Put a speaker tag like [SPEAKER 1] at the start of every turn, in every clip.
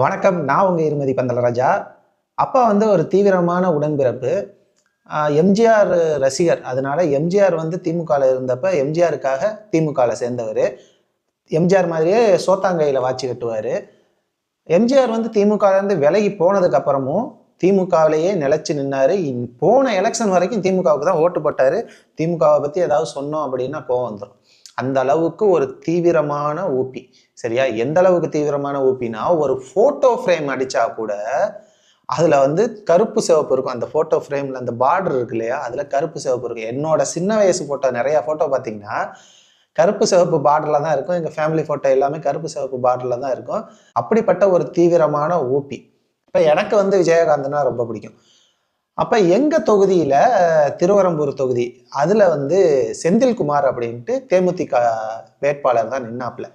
[SPEAKER 1] வணக்கம். நான் உங்க இருமதி பந்தலராஜா. அப்பா வந்து ஒரு தீவிரமான உடன்பிறப்பு. எம்ஜிஆர் ரசிகர். அதனால எம்ஜிஆர் வந்து திமுகல இருந்தப்ப எம்ஜிஆருக்காக திமுகல சேர்ந்தவரு. எம்ஜிஆர் மாதிரியே சோத்தாங்கையில வாட்சி கட்டுவாரு. எம்ஜிஆர் வந்து திமுகலேருந்து விலகி போனதுக்கு அப்புறமும் திமுகவிலேயே நிலைச்சு நின்னாரு. போன எலெக்ஷன் வரைக்கும் திமுகவுக்கு தான் ஓட்டு போட்டாரு. திமுகவை பத்தி ஏதாவது சொன்னோம் அப்படின்னா கோவம் வந்துடும். அந்த அளவுக்கு ஒரு தீவிரமான ஊபி. சரியா? எந்த அளவுக்கு தீவிரமான ஊபினா, ஒரு போட்டோ ஃப்ரேம் அடிச்சா கூட அதுல வந்து கருப்பு சிவப்பு இருக்கும். அந்த போட்டோ ஃப்ரேம்ல அந்த பார்டர் இருக்கு இல்லையா, அதுல கருப்பு சிவப்பு இருக்கும். என்னோட சின்ன வயசு போட்டோ நிறைய போட்டோ பாத்தீங்கன்னா கருப்பு சிவப்பு பார்டர்ல தான் இருக்கும். எங்க ஃபேமிலி போட்டோ எல்லாமே கருப்பு சிவப்பு பார்டர்ல தான் இருக்கும். அப்படிப்பட்ட ஒரு தீவிரமான ஊபி. இப்ப எனக்கு வந்து விஜயகாந்த்னா ரொம்ப பிடிக்கும். அப்ப எங்க தொகுதியில திருவரம்பூர் தொகுதி, அதுல வந்து செந்தில்குமார் அப்படின்ட்டு தேமுதிக வேட்பாளர் தான் நின்னாப்ல.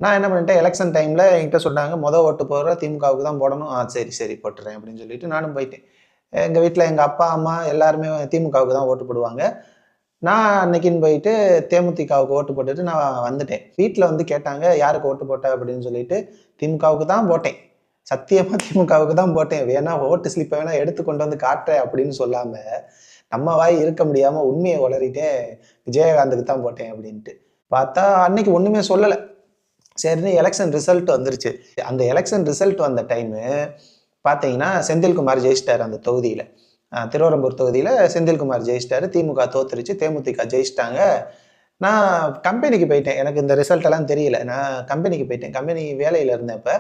[SPEAKER 1] நான் என்ன பண்ணிட்டேன், எலெக்ஷன் டைம்ல என்கிட்ட சொன்னாங்க, ஓட்டு போடுற திமுகவுக்கு தான் போடணும். சரி சரி போட்டுறேன் அப்படின்னு சொல்லிட்டு நானும் போயிட்டேன். எங்க வீட்டுல எங்க அப்பா அம்மா எல்லாருமே திமுகவுக்கு தான் ஓட்டு போடுவாங்க. நான் அன்னைக்குன்னு போயிட்டு தேமுதிகவுக்கு ஓட்டு போட்டுட்டு நான் வந்துட்டேன். வீட்டுல வந்து கேட்டாங்க, யாருக்கு ஓட்டு போட்ட அப்படின்னு சொல்லிட்டு, திமுகவுக்கு தான் போட்டேன். சத்தியமா திமுகவுக்கு தான் போட்டேன். வேணா ஓட்டு ஸ்லிப்பை வேணா எடுத்து கொண்டு வந்து காட்டுறேன் அப்படின்னு சொல்லாம, நம்ம வாய் இருக்க முடியாம உண்மையை உளறிட்டேன். விஜயகாந்துக்கு தான் போட்டேன் அப்படின்ட்டு. பார்த்தா அன்னைக்கு ஒண்ணுமே சொல்லலை. சரின்னு எலெக்ஷன் ரிசல்ட் வந்துருச்சு. அந்த எலெக்ஷன் ரிசல்ட் வந்த டைமு பார்த்தீங்கன்னா செந்தில்குமார் ஜெயிச்சிட்டாரு அந்த தொகுதியில. திருவரம்பூர் தொகுதியில செந்தில்குமார் ஜெயிச்சிட்டாரு. திமுக தோத்துருச்சு, தேமுதிக ஜெயிச்சிட்டாங்க. நான் கம்பெனிக்கு போயிட்டேன். எனக்கு இந்த ரிசல்ட் எல்லாம் தெரியல. நான் கம்பெனிக்கு போயிட்டேன். கம்பெனி வேலையில இருந்தேன். இப்ப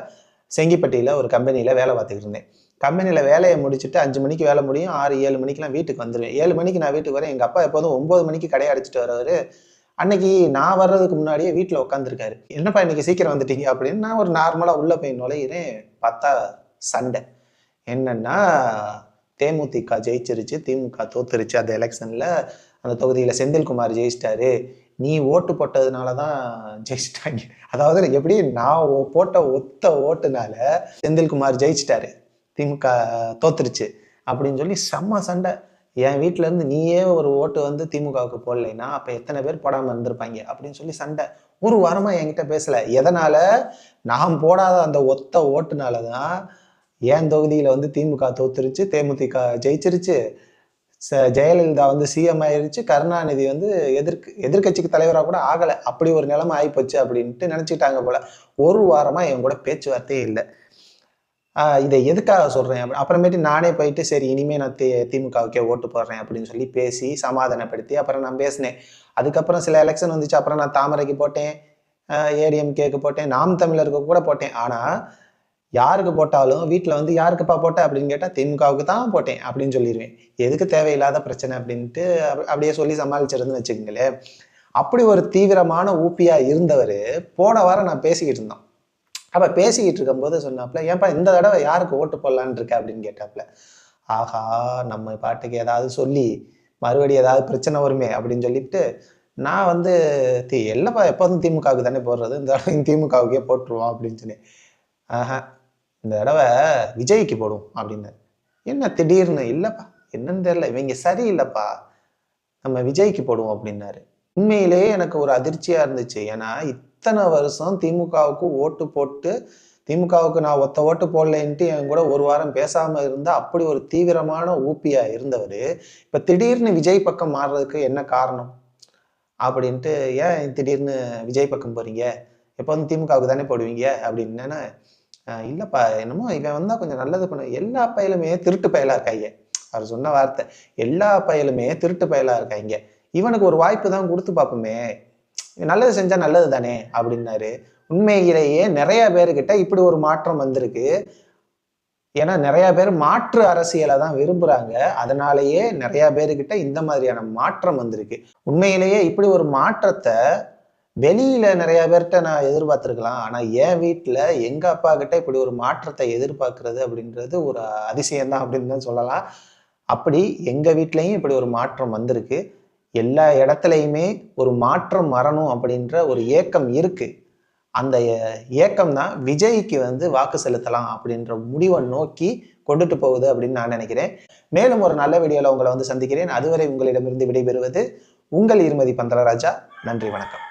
[SPEAKER 1] செங்கிப்பட்டியில ஒரு கம்பெனியில வேலை பார்த்துக்கிட்டு இருந்தேன். கம்பெனியில வேலையை முடிச்சுட்டு 5 மணிக்கு வேலை முடியும். 6, 7 மணிக்கெல்லாம் வீட்டுக்கு வந்துடுவேன். 7 மணிக்கு நான் வீட்டுக்கு வரேன். எங்க அப்பா எப்போதும் 9 மணிக்கு கடையை அடிச்சுட்டு வரவர். அன்னைக்கு நான் வர்றதுக்கு முன்னாடியே வீட்டுல உட்காந்துருக்காரு. என்னப்பா இன்னைக்கு சீக்கிரம் வந்துட்டீங்க அப்படின்னு. நான் ஒரு நார்மலா உள்ள போய் நுழையிறேன். பார்த்தா சண்டை. என்னன்னா, தேமுதிக ஜெயிச்சிருச்சு, திமுக தோத்துருச்சு. அந்த எலெக்ஷன்ல அந்த தொகுதியில செந்தில்குமார் ஜெயிச்சிட்டாரு. நீ ஓட்டு போட்டதுனாலதான் ஜெயிச்சிட்டாங்க. அதாவது எப்படி, நான் போட்ட ஒத்த ஓட்டுனால செந்தில்குமார் ஜெயிச்சிட்டாரு, திமுக தோத்துருச்சு அப்படின்னு சொல்லி செம்ம சண்டை. என் வீட்டுல இருந்து நீயே ஒரு ஓட்டு வந்து திமுகவுக்கு போடலைன்னா அப்ப எத்தனை பேர் போடாம இருந்திருப்பாங்க அப்படின்னு சொல்லி சண்டை. ஒரு வாரமா என்கிட்ட பேசல. எதனால? நான் போடாத அந்த ஒத்த ஓட்டுனாலதான் என் தொகுதியில வந்து திமுக தோத்துருச்சு, தேமுதிக ஜெயிச்சிருச்சு, ஜெயலலிதா வந்து சிஎம் ஆயிருச்சு, கருணாநிதி வந்து எதிர்கட்சிக்கு தலைவராக கூட ஆகலை. அப்படி ஒரு நிலைமை ஆயிப்போச்சு அப்படின்ட்டு நினைச்சுட்டாங்க போல. ஒரு வாரமா என் கூட பேச்சுவார்த்தையே இல்லை. இதை எதுக்காக சொல்றேன்? அப்புறமேட்டு நானே போயிட்டு சரி இனிமே நான் திமுகவுக்கே ஓட்டு போடுறேன் அப்படின்னு சொல்லி பேசி சமாதானப்படுத்தி அப்புறம் நான் பேசினேன். அதுக்கப்புறம் சில எலெக்ஷன் வந்துச்சு. அப்புறம் நான் தாமரைக்கு போட்டேன், ஏடிஎம்கேக்கு போட்டேன், நாம் தமிழருக்கு கூட போட்டேன். ஆனா யாருக்கு போட்டாலும் வீட்டுல வந்து யாருக்குப்பா போட்ட அப்படின்னு கேட்டா திமுகவுக்கு தான் போட்டேன் அப்படின்னு சொல்லிடுவேன். எதுக்கு தேவையில்லாத பிரச்சனை அப்படின்ட்டு அப்படியே சொல்லி சமாளிச்சிருந்துன்னு வச்சுக்கோங்களேன். அப்படி ஒரு தீவிரமான ஊப்பியா இருந்தவர் போன வாரம் நான் பேசிக்கிட்டு இருந்தோம். அப்ப பேசிக்கிட்டு இருக்கும்போது சொன்னாப்ல, ஏன்பா இந்த தடவை யாருக்கு ஓட்டு போடலான்னு இருக்க அப்படின்னு கேட்டாப்ல. ஆஹா, நம்ம பாட்டுக்கு ஏதாவது சொல்லி மறுபடியும் ஏதாவது பிரச்சனை வருமே அப்படின்னு சொல்லிட்டு நான் வந்து இல்லப்பா எப்போதும் திமுகவுக்கு தானே போடுறது, இந்த தடவை திமுகவுக்கே போட்டுருவோம் அப்படின்னு சொன்னேன். ஆஹா, இந்த தடவை விஜய்க்கு போடுவோம் அப்படின்னு. என்ன திடீர்னு? இல்லப்பா என்னன்னு தெரியல, இவங்க சரியில்லைப்பா, நம்ம விஜய்க்கு போடுவோம் அப்படின்னாரு. உண்மையிலேயே எனக்கு ஒரு அதிர்ச்சியா இருந்துச்சு. ஏன்னா இத்தனை வருஷம் திமுகவுக்கு ஓட்டு போட்டு, திமுகவுக்கு நான் ஒத்த ஓட்டு போடலைன்ட்டு என் கூட ஒரு வாரம் பேசாம இருந்தா அப்படி ஒரு தீவிரமான ஊப்பியா இருந்தவர் இப்ப திடீர்னு விஜய் பக்கம் மாறுறதுக்கு என்ன காரணம் அப்படின்ட்டு, ஏன் திடீர்னு விஜய் பக்கம் போறீங்க, எப்போதும் திமுகவுக்கு தானே போடுவீங்க அப்படின்னு. இல்லப்பா என்னமோ இவன் வந்தா கொஞ்சம் நல்லது பண்ண. எல்லா பயலுமே திருட்டு பயலா இருக்காங்க. அவர் சொன்ன வார்த்தை, எல்லா பயலுமே திருட்டு பயலா இருக்காங்க, இவனுக்கு ஒரு வாய்ப்பு தான் கொடுத்து பார்ப்போமே, நல்லது செஞ்சா நல்லது தானே அப்படின்னாரு. உண்மையிலேயே நிறைய பேருக்கிட்ட இப்படி ஒரு மாற்றம் வந்திருக்கு. ஏன்னா நிறைய பேர் மாற்று அரசியலை தான் விரும்புறாங்க. அதனாலேயே நிறைய பேருக்கிட்ட இந்த மாதிரியான மாற்றம் வந்திருக்கு. உண்மையிலேயே இப்படி ஒரு மாற்றத்தை வெளியில நிறைய பேர்கிட்ட நான் எதிர்பார்த்திருக்கலாம். ஆனா என் வீட்டுல எங்க அப்பா கிட்ட இப்படி ஒரு மாற்றத்தை எதிர்பார்க்கிறது அப்படின்றது ஒரு அதிசயம்தான் அப்படின்னு தான் சொல்லலாம். அப்படி எங்க வீட்லயும் இப்படி ஒரு மாற்றம் வந்திருக்கு. எல்லா இடத்துலையுமே ஒரு மாற்றம் வரணும் அப்படின்ற ஒரு ஏக்கம் இருக்கு. அந்த ஏக்கம் தான் விஜய்க்கு வந்து வாக்கு செலுத்தலாம் அப்படின்ற முடிவை நோக்கி கொண்டுட்டு போகுது அப்படின்னு நான் நினைக்கிறேன். மேலும் ஒரு நல்ல வீடியோல உங்களை வந்து சந்திக்கிறேன். அதுவரை உங்களிடமிருந்து விடைபெறுவது உங்கள் இருமதி பந்தலராஜா. நன்றி, வணக்கம்.